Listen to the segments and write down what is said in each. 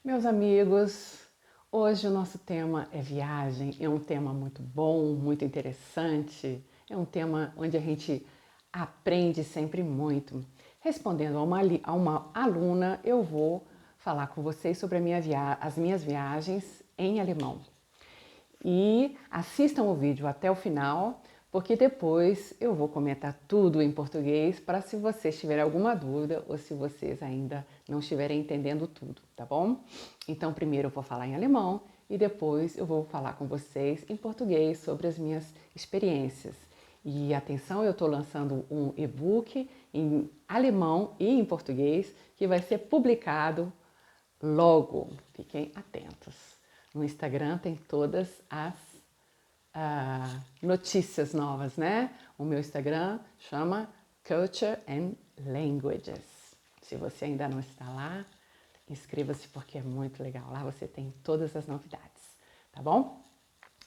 Meus amigos, hoje o nosso tema é viagem. É um tema muito bom, muito interessante. É um tema onde a gente aprende sempre muito. Respondendo a uma aluna, eu vou falar com vocês sobre as minhas viagens em alemão. E assistam o vídeo até o final, porque depois eu vou comentar tudo em português para se vocês tiverem alguma dúvida ou se vocês ainda não estiverem entendendo tudo, tá bom? Então, primeiro eu vou falar em alemão e depois eu vou falar com vocês em português sobre as minhas experiências. E atenção, eu estou lançando um e-book em alemão e em português que vai ser publicado logo. Fiquem atentos. No Instagram tem todas as notícias novas, né? O meu Instagram chama Culture and Languages. Se você ainda não está lá, inscreva-se porque é muito legal. Lá você tem todas as novidades, tá bom?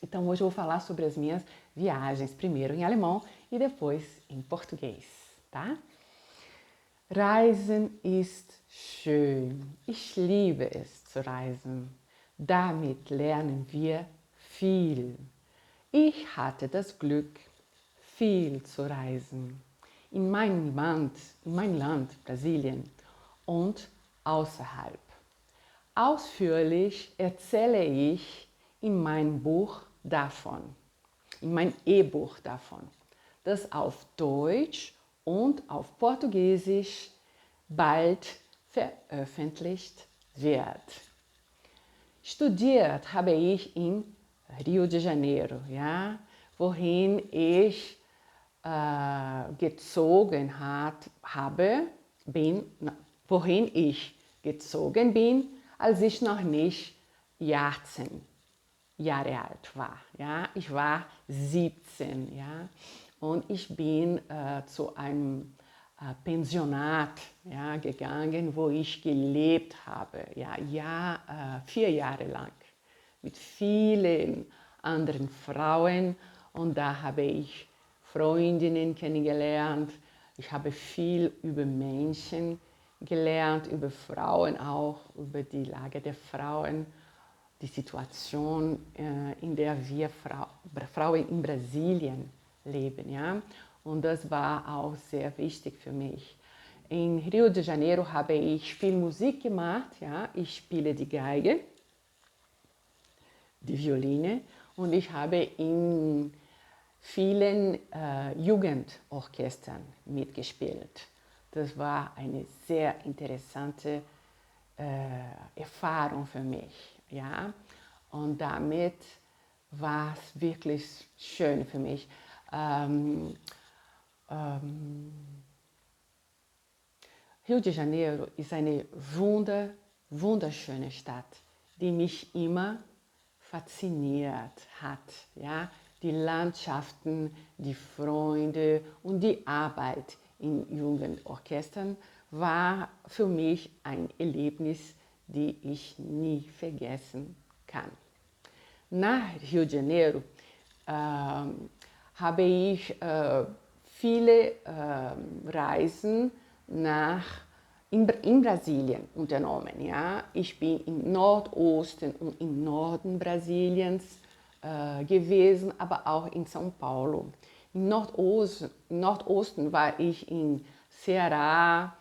Então hoje eu vou falar sobre as minhas viagens, primeiro em alemão e depois em português, tá? Reisen ist schön. Ich liebe es zu reisen. Damit lernen wir viel. Ich hatte das Glück, viel zu reisen. In mein Land, Brasilien und außerhalb. Ausführlich erzähle ich in meinem Buch davon, in mein E-Buch davon, das auf Deutsch und auf Portugiesisch bald veröffentlicht wird. Studiert habe ich in Rio de Janeiro, ja, wohin ich wohin ich gezogen bin, als ich noch nicht 18 Jahre alt war. Ja? Ich war 17, ja? Und ich bin zu einem Pensionat, ja, gegangen, wo ich gelebt habe, ja, 4 Jahre lang mit vielen anderen Frauen, und da habe ich Freundinnen kennengelernt. Ich habe viel über Menschen gelernt, über Frauen auch, über die Lage der Frauen, die Situation, in der wir Frauen in Brasilien leben. Ja? Und das war auch sehr wichtig für mich. In Rio de Janeiro habe ich viel Musik gemacht. Ja? Ich spiele die Geige, die Violine, und ich habe in vielen Jugendorchestern mitgespielt. Das war eine sehr interessante Erfahrung für mich. Ja? Und damit war es wirklich schön für mich. Rio de Janeiro ist eine wunderschöne Stadt, die mich immer fasziniert hat. Ja? Die Landschaften, die Freunde und die Arbeit in Jugendorchestern war für mich ein Erlebnis, die ich nie vergessen kann. Nach Rio de Janeiro habe ich viele Reisen in Brasilien unternommen. Ja? Ich bin im Nordosten und im Norden Brasiliens gewesen, aber auch in São Paulo. Im Nordosten war ich in Ceará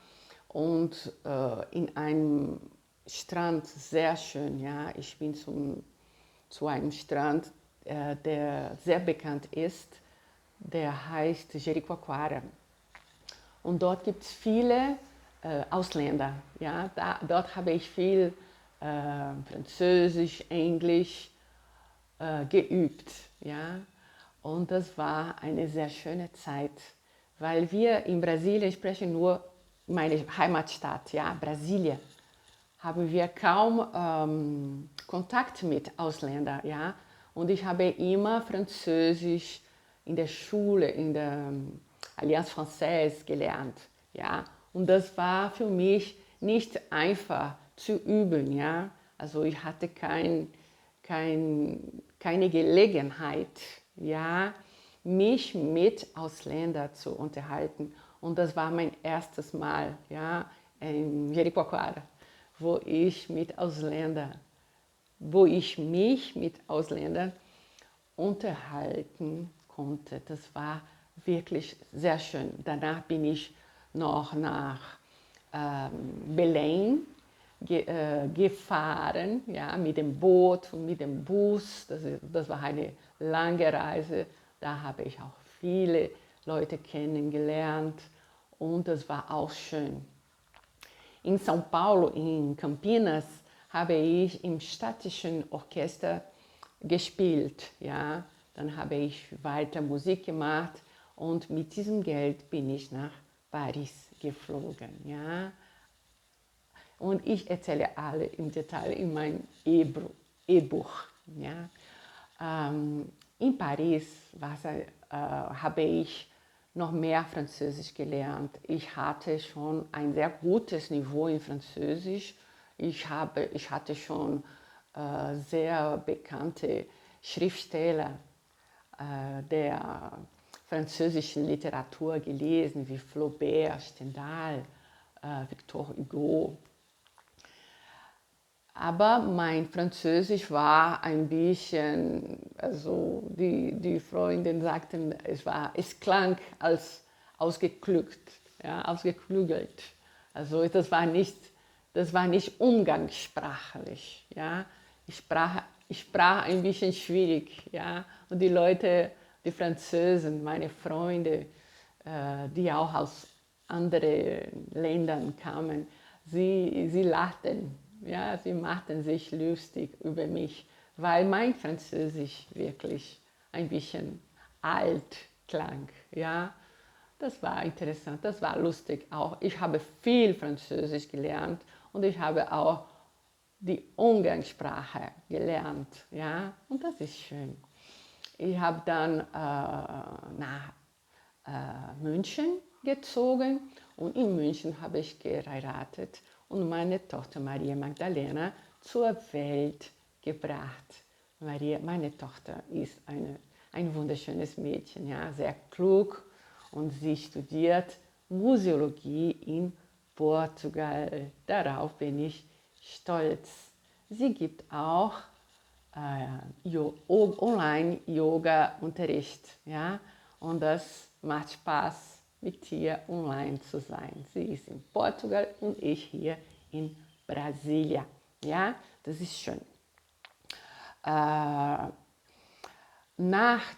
und in einem Strand, sehr schön. Ja? Ich bin zu einem Strand, der sehr bekannt ist, der heißt Jericoacoara. Und dort gibt es viele Ausländer. Ja? Dort habe ich viel Französisch, Englisch geübt. Ja? Und das war eine sehr schöne Zeit, weil wir in Brasilien sprechen nur meine Heimatstadt, ja, Brasilien, haben wir kaum Kontakt mit Ausländern. Ja? Und ich habe immer Französisch in der Schule, in der Allianz Française gelernt. Ja? Und das war für mich nicht einfach zu üben. Ja? Also ich hatte keine Gelegenheit, ja, mich mit Ausländern zu unterhalten. Und das war mein erstes Mal, ja, in Jericoacoara. wo ich wo ich mich mit Ausländern unterhalten konnte. Das war wirklich sehr schön. Danach bin ich noch nach Belém gefahren, ja, mit dem Boot und mit dem Bus. Das war eine lange Reise. Da habe ich auch viele Leute kennengelernt und das war auch schön. In São Paulo, in Campinas, habe ich im städtischen Orchester gespielt. Ja. Dann habe ich weiter Musik gemacht und mit diesem Geld bin ich nach Paris geflogen. Ja. Und ich erzähle alle im Detail in meinem E-Buch. Ja. In Paris habe ich noch mehr Französisch gelernt. Ich hatte schon ein sehr gutes Niveau in Französisch. Ich hatte schon sehr bekannte Schriftsteller der französischen Literatur gelesen, wie Flaubert, Stendhal, Victor Hugo. Aber mein Französisch war ein bisschen, also die Freundin sagten, es klang als ausgeklügelt, ja, ausgeklügelt. Also das war nicht umgangssprachlich. Ja. Ich sprach ein bisschen schwierig. Ja. Und die Leute, die Französen, meine Freunde, die auch aus anderen Ländern kamen, sie lachten. Ja, sie machten sich lustig über mich, weil mein Französisch wirklich ein bisschen alt klang. Ja, das war interessant, das war lustig auch. Ich habe viel Französisch gelernt und ich habe auch die Umgangssprache gelernt. Ja, und das ist schön. Ich habe dann nach München gezogen und in München habe ich geheiratet und meine Tochter Maria Magdalena zur Welt gebracht. Meine Tochter ist ein wunderschönes Mädchen, ja, sehr klug und sie studiert Museologie in Portugal. Darauf bin ich stolz. Sie gibt auch Online-Yoga-Unterricht, ja, und das macht Spaß, mit ihr online zu sein. Sie ist in Portugal und ich hier in Brasilia. Ja, das ist schön. Nach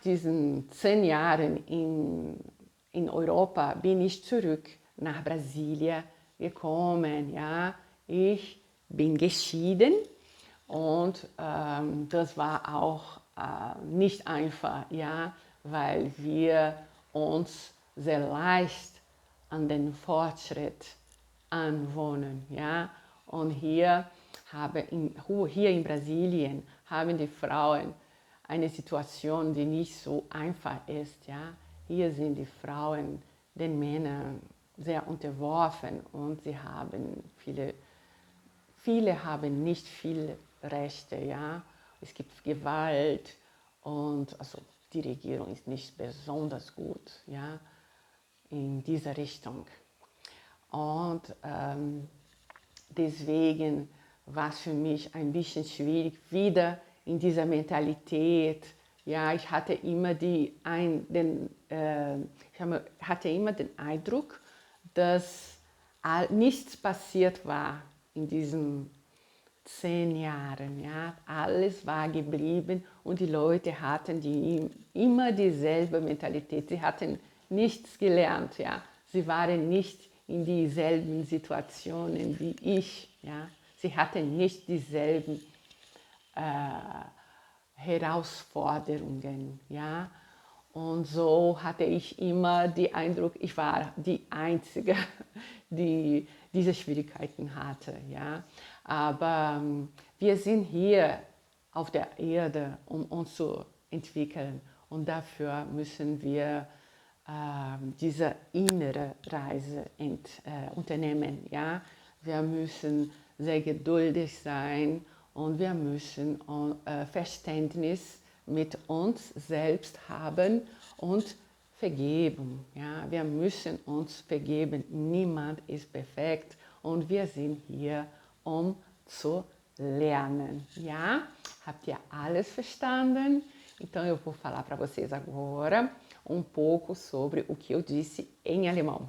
diesen 10 Jahren in Europa bin ich zurück nach Brasilia gekommen. Ja. Ich bin geschieden und das war auch nicht einfach, ja, weil wir uns sehr leicht an den Fortschritt anwohnen. Ja? Und hier in Brasilien haben die Frauen eine Situation, die nicht so einfach ist. Ja? Hier sind die Frauen den Männern sehr unterworfen und sie haben viele haben nicht viele Rechte. Ja? Es gibt Gewalt und also die Regierung ist nicht besonders gut. Ja? In dieser Richtung. Und deswegen war es für mich ein bisschen schwierig, wieder in dieser Mentalität. Ja, ich hatte immer den Eindruck, dass nichts passiert war in diesen 10 Jahren. Ja. Alles war geblieben und die Leute hatten immer dieselbe Mentalität. Sie hatten nichts gelernt. Ja. Sie waren nicht in dieselben Situationen wie ich. Ja. Sie hatten nicht dieselben Herausforderungen. Ja. Und so hatte ich immer den Eindruck, ich war die Einzige, die diese Schwierigkeiten hatte. Ja. Aber wir sind hier auf der Erde, um uns zu entwickeln. Und dafür müssen wir diese innere Reise unternehmen. Ja? Wir müssen sehr geduldig sein und wir müssen Verständnis mit uns selbst haben und vergeben. Ja? Wir müssen uns vergeben. Niemand ist perfekt und wir sind hier, zu lernen. Ja? Habt ihr alles verstanden? Então eu vou falar para vocês agora um pouco sobre o que eu disse em alemão.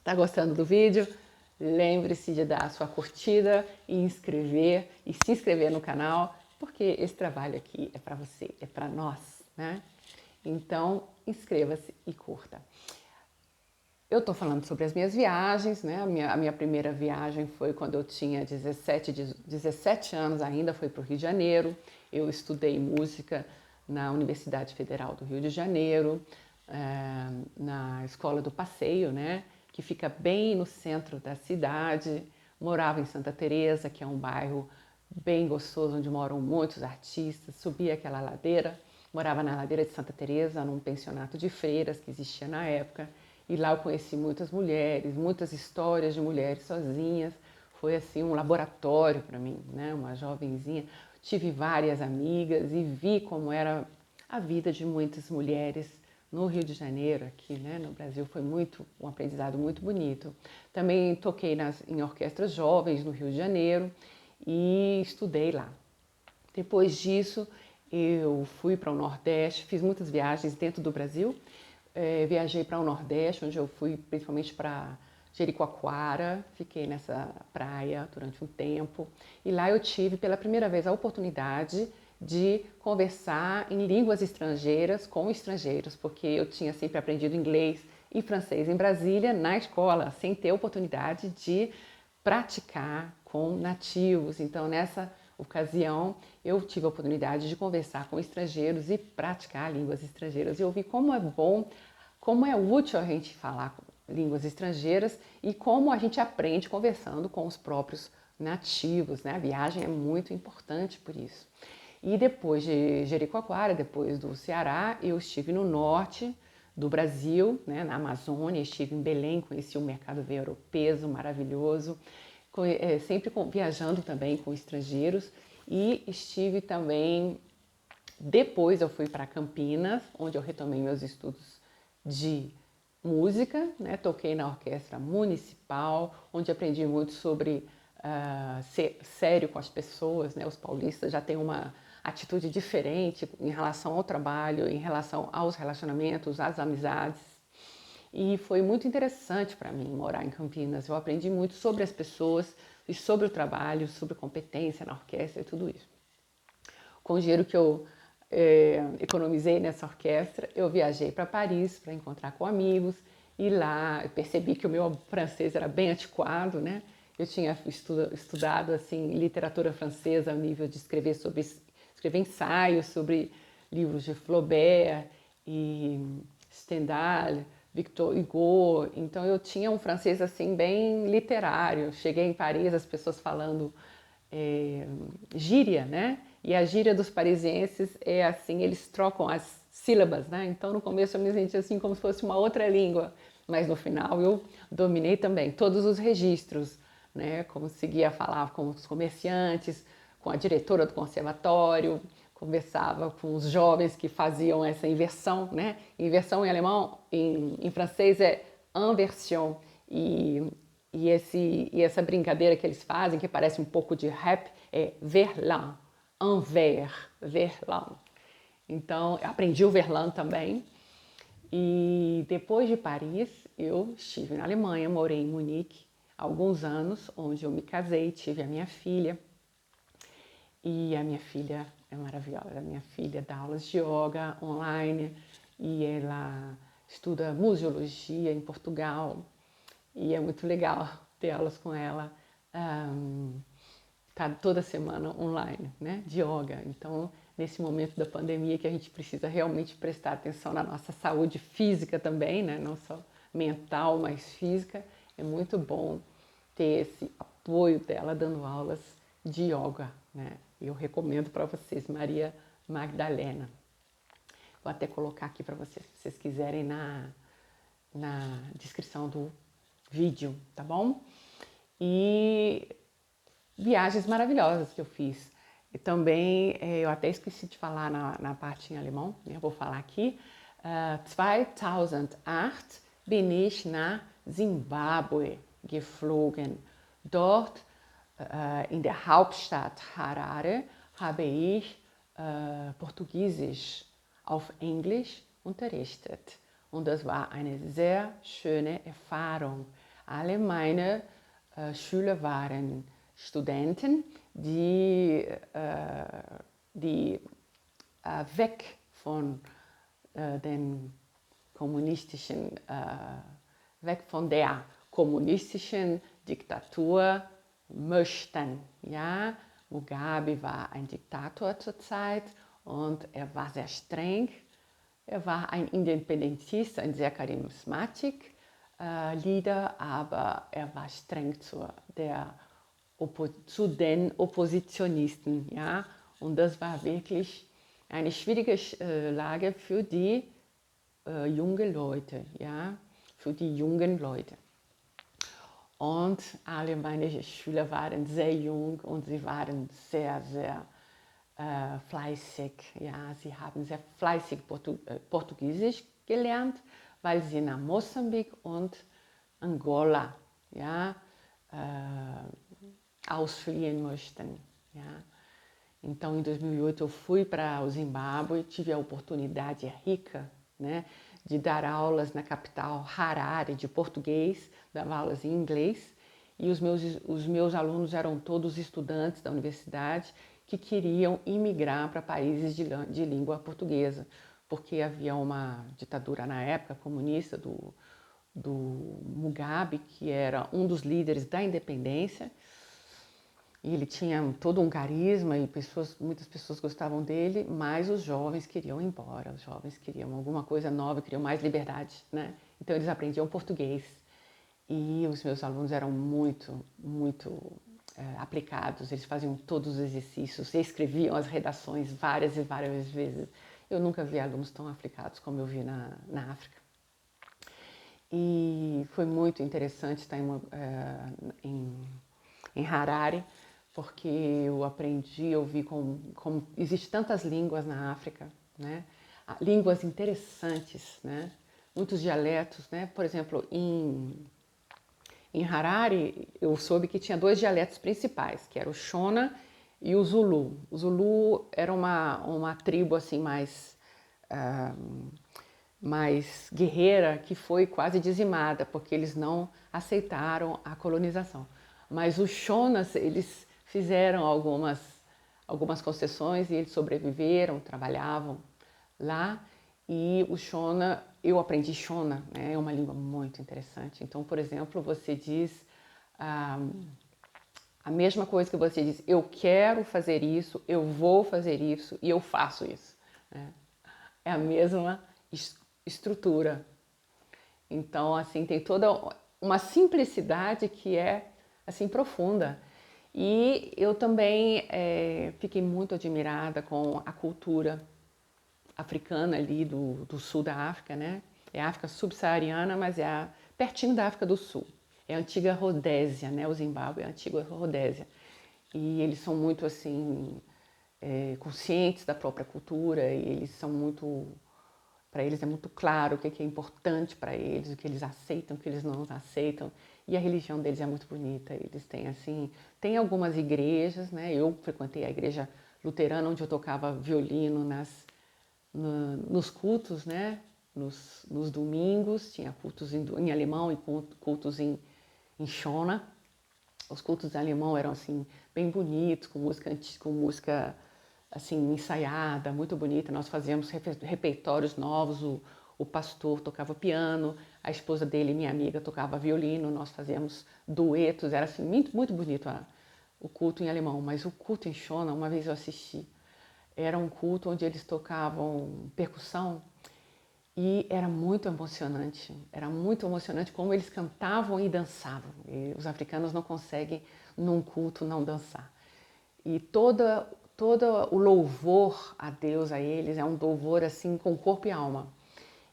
Tá gostando do vídeo? Lembre-se de dar a sua curtida e se inscrever no canal, porque esse trabalho aqui é para você, é para nós, né? Então, inscreva-se e curta. Eu estou falando sobre as minhas viagens, né? A minha primeira viagem foi quando eu tinha 17 anos ainda, foi para o Rio de Janeiro. Eu estudei música na Universidade Federal do Rio de Janeiro, na Escola do Passeio, né? Que fica bem no centro da cidade. Morava em Santa Teresa, que é um bairro bem gostoso, onde moram muitos artistas. Subia aquela ladeira, morava na ladeira de Santa Teresa, num pensionato de freiras que existia na época. E lá eu conheci muitas mulheres, muitas histórias de mulheres sozinhas. Foi assim um laboratório para mim, né? Uma jovenzinha. Tive várias amigas e vi como era a vida de muitas mulheres no Rio de Janeiro, aqui, né, no Brasil. Foi um aprendizado muito bonito. Também toquei em orquestras jovens no Rio de Janeiro e estudei lá. Depois disso, eu fui para o Nordeste, fiz muitas viagens dentro do Brasil. Viajei para o Nordeste, onde eu fui principalmente para Jericoacoara, fiquei nessa praia durante um tempo. E lá eu tive pela primeira vez a oportunidade de conversar em línguas estrangeiras com estrangeiros, porque eu tinha sempre aprendido inglês e francês em Brasília, na escola, sem ter oportunidade de praticar com nativos. Então, nessa ocasião, eu tive a oportunidade de conversar com estrangeiros e praticar línguas estrangeiras. E eu vi como é bom, como é útil a gente falar línguas estrangeiras e como a gente aprende conversando com os próprios nativos, né? A viagem é muito importante por isso. E depois de Jericoacoara, depois do Ceará, eu estive no norte do Brasil, né, na Amazônia, estive em Belém, conheci o mercado vero-peso maravilhoso, sempre viajando também com estrangeiros, e estive também, depois eu fui para Campinas, onde eu retomei meus estudos de música, né, toquei na orquestra municipal, onde aprendi muito sobre ser sério com as pessoas, né, os paulistas já têm uma atitude diferente em relação ao trabalho, em relação aos relacionamentos, às amizades. E foi muito interessante para mim morar em Campinas. Eu aprendi muito sobre as pessoas e sobre o trabalho, sobre competência na orquestra e tudo isso. Com o dinheiro que eu economizei nessa orquestra, eu viajei para Paris para encontrar com amigos e lá eu percebi que o meu francês era bem antiquado, né? Eu tinha estudado assim literatura francesa ao nível de escrever ensaios sobre livros de Flaubert e Stendhal, Victor Hugo. Então eu tinha um francês assim bem literário. Cheguei em Paris, as pessoas falando gíria, né? E a gíria dos parisienses é assim, eles trocam as sílabas, né? Então no começo eu me senti assim como se fosse uma outra língua, mas no final eu dominei também todos os registros, né? Conseguia falar com os comerciantes, com a diretora do conservatório, conversava com os jovens que faziam essa inversão, né? Inversão em alemão, em francês é inversion, e essa brincadeira que eles fazem, que parece um pouco de rap, é verlan, envers, verlan. Então, eu aprendi o verlan também. E depois de Paris, eu estive na Alemanha, morei em Munique há alguns anos, onde eu me casei, tive a minha filha. E a minha filha é maravilhosa. A minha filha dá aulas de yoga online e ela estuda museologia em Portugal. E é muito legal ter aulas com ela. Tá toda semana online, né, de yoga. Então, nesse momento da pandemia que a gente precisa realmente prestar atenção na nossa saúde física também, né, não só mental, mas física, é muito bom ter esse apoio dela dando aulas de yoga, né? Eu recomendo para vocês, Maria Magdalena. Vou até colocar aqui para vocês, se vocês quiserem na descrição do vídeo, tá bom? E viagens maravilhosas que eu fiz. E também, eu até esqueci de falar na parte em alemão, né? Eu vou falar aqui. 2008 bin ich nach Zimbabwe geflogen. Dort in der Hauptstadt Harare habe ich Portugiesisch auf Englisch unterrichtet. Und das war eine sehr schöne Erfahrung. Alle meine Schüler waren Studenten, die weg von den kommunistischen, weg von der kommunistischen Diktatur möchten. Ja? Mugabe war ein Diktator zur Zeit und er war sehr streng. Er war ein Independentist, ein sehr charismatischer Leader, aber er war streng zu den Oppositionisten. Ja? Und das war wirklich eine schwierige Lage für die jungen Leute. Ja? Für die jungen Leute. Und alle meine Schüler waren sehr jung und sie waren sehr, sehr fleißig. Ja, sie haben sehr fleißig Portugiesisch gelernt, weil sie nach Moçambique und Angola, ja, ausfliehen möchten. Ja. Então, em 2008, eu fui para o Zimbábue, tive a oportunidade rica, né, de dar aulas na capital Harare de português, dava aulas em inglês, e os meus alunos eram todos estudantes da universidade que queriam imigrar para países de língua portuguesa, porque havia uma ditadura na época comunista do Mugabe, que era um dos líderes da independência, e ele tinha todo um carisma e muitas pessoas gostavam dele, mas os jovens queriam ir embora, os jovens queriam alguma coisa nova, queriam mais liberdade, né? Então eles aprendiam português e os meus alunos eram muito aplicados, eles faziam todos os exercícios, escreviam as redações várias e várias vezes. Eu nunca vi alunos tão aplicados como eu vi na África. E foi muito interessante estar em Harare, porque eu aprendi, eu vi como existem tantas línguas na África, né? Línguas interessantes, né? Muitos dialetos, né? Por exemplo, em Harare, eu soube que tinha 2 dialetos principais, que era o Shona e o Zulu. O Zulu era uma tribo assim mais guerreira, que foi quase dizimada, porque eles não aceitaram a colonização. Mas os Shonas, eles fizeram algumas concessões e eles sobreviveram, trabalhavam lá. E o Shona, eu aprendi Shona, né? É uma língua muito interessante. Então, por exemplo, você diz a mesma coisa que você diz, eu quero fazer isso, eu vou fazer isso e eu faço isso. Né? É a mesma estrutura. Então, assim, tem toda uma simplicidade que é assim profunda. E eu também fiquei muito admirada com a cultura africana ali do sul da África, né? É a África subsaariana, mas é pertinho da África do Sul. É a antiga Rodésia, né? O Zimbábue é a antiga Rodésia. E eles são muito assim conscientes da própria cultura e eles são muito, para eles é muito claro o que é importante para eles, o que eles aceitam, o que eles não aceitam. E a religião deles é muito bonita. Eles têm assim, tem algumas igrejas, né? Eu frequentei a igreja luterana onde eu tocava violino nos cultos, né? Nos domingos, tinha cultos em alemão e cultos em Shona. Os cultos em alemão eram assim bem bonitos, com música assim ensaiada, muito bonita. Nós fazíamos repertórios novos. O pastor tocava piano, a esposa dele, minha amiga, tocava violino. Nós fazíamos duetos. Era assim muito, muito bonito o culto em alemão. Mas o culto em Shona, uma vez eu assisti, era um culto onde eles tocavam percussão e era muito emocionante como eles cantavam e dançavam. E os africanos não conseguem, num culto, não dançar. E todo o louvor a Deus, a eles, é um louvor assim com corpo e alma.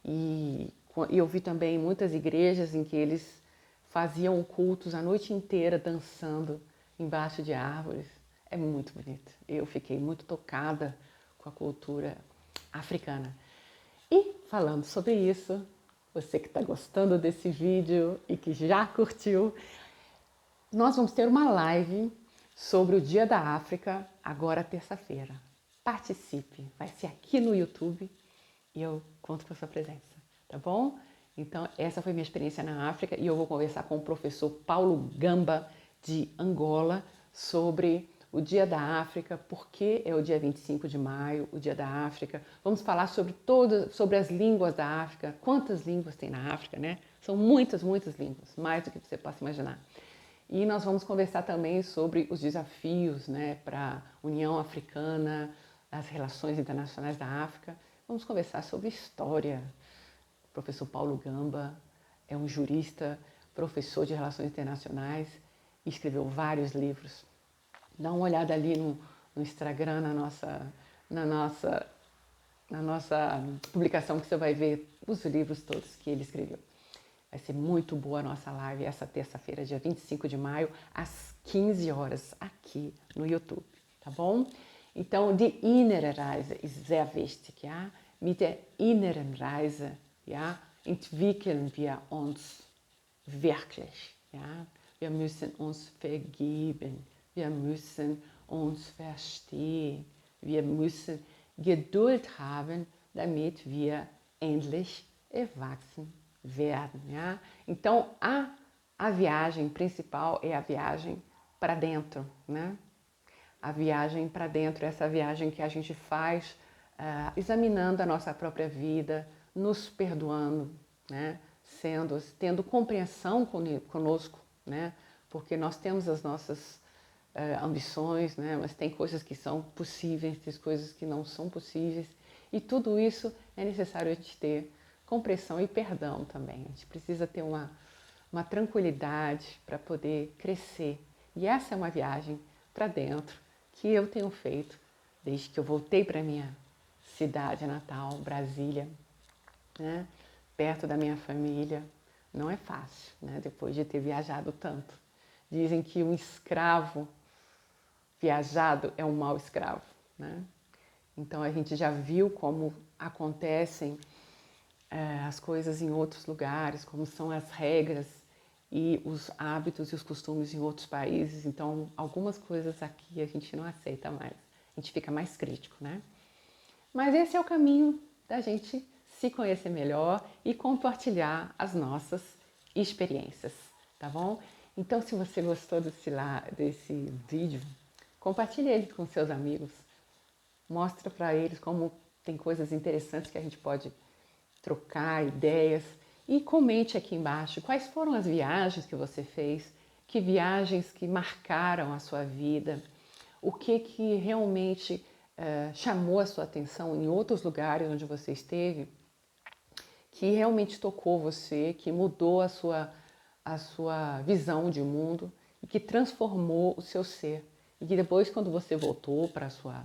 E eu vi também muitas igrejas em que eles faziam cultos a noite inteira dançando embaixo de árvores. É muito bonito. Eu fiquei muito tocada com a cultura africana. E falando sobre isso, você que está gostando desse vídeo e que já curtiu, nós vamos ter uma live sobre o Dia da África, agora terça-feira. Participe, vai ser aqui no YouTube e eu conto com a sua presença, tá bom? Então, essa foi minha experiência na África e eu vou conversar com o professor Paulo Gamba, de Angola, sobre o Dia da África, por que é o dia 25 de maio, o Dia da África. Vamos falar sobre as línguas da África, quantas línguas tem na África, né? São muitas, muitas línguas, mais do que você possa imaginar. E nós vamos conversar também sobre os desafios, né, para a União Africana, as relações internacionais da África. Vamos conversar sobre história. O professor Paulo Gamba é um jurista, professor de relações internacionais e escreveu vários livros. Dá uma olhada ali no Instagram, na nossa publicação, que você vai ver os livros todos que ele escreveu. Vai ser muito boa a nossa live essa terça-feira, dia 25 de maio, às 15 horas, aqui no YouTube, tá bom? Então, die innere Reise ist sehr wichtig, ja? Mit der inneren Reise, ja, entwickeln wir uns wirklich, ja? Wir müssen uns vergeben, wir müssen uns verstehen, wir müssen Geduld haben, damit wir endlich erwachsen werden, ja? Então, a viagem principal é a viagem para dentro, né? A viagem para dentro, essa viagem que a gente faz examinando a nossa própria vida, nos perdoando, né? Tendo compreensão conosco, né? Porque nós temos as nossas ambições, né? Mas tem coisas que são possíveis, tem coisas que não são possíveis, e tudo isso é necessário a gente ter compreensão e perdão também. A gente precisa ter uma tranquilidade para poder crescer. E essa é uma viagem para dentro que eu tenho feito desde que eu voltei para minha cidade natal, Brasília, né? Perto da minha família. Não é fácil, né? Depois de ter viajado tanto. Dizem que um escravo viajado é um mau escravo, né? Então a gente já viu como acontecem as coisas em outros lugares, como são as regras e os hábitos e os costumes em outros países. Então, algumas coisas aqui a gente não aceita mais, a gente fica mais crítico, né? Mas esse é o caminho da gente se conhecer melhor e compartilhar as nossas experiências, tá bom? Então, se você gostou desse vídeo, compartilhe ele com seus amigos, mostra para eles como tem coisas interessantes que a gente pode trocar ideias, e comente aqui embaixo quais foram as viagens que você fez, que viagens que marcaram a sua vida, o que realmente chamou a sua atenção em outros lugares onde você esteve, que realmente tocou você, que mudou a sua visão de mundo e que transformou o seu ser. E que depois, quando você voltou para a sua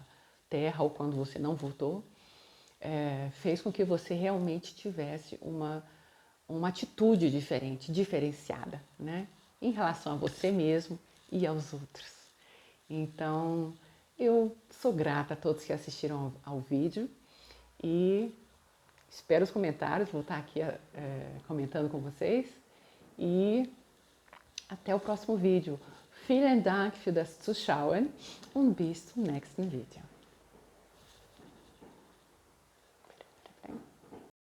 terra ou quando você não voltou, fez com que você realmente tivesse uma atitude diferente, diferenciada, né? Em relação a você mesmo e aos outros. Então, eu sou grata a todos que assistiram ao vídeo e espero os comentários, vou estar aqui comentando com vocês e até o próximo vídeo. Vielen Dank für das Zuschauen und bis zum nächsten Video.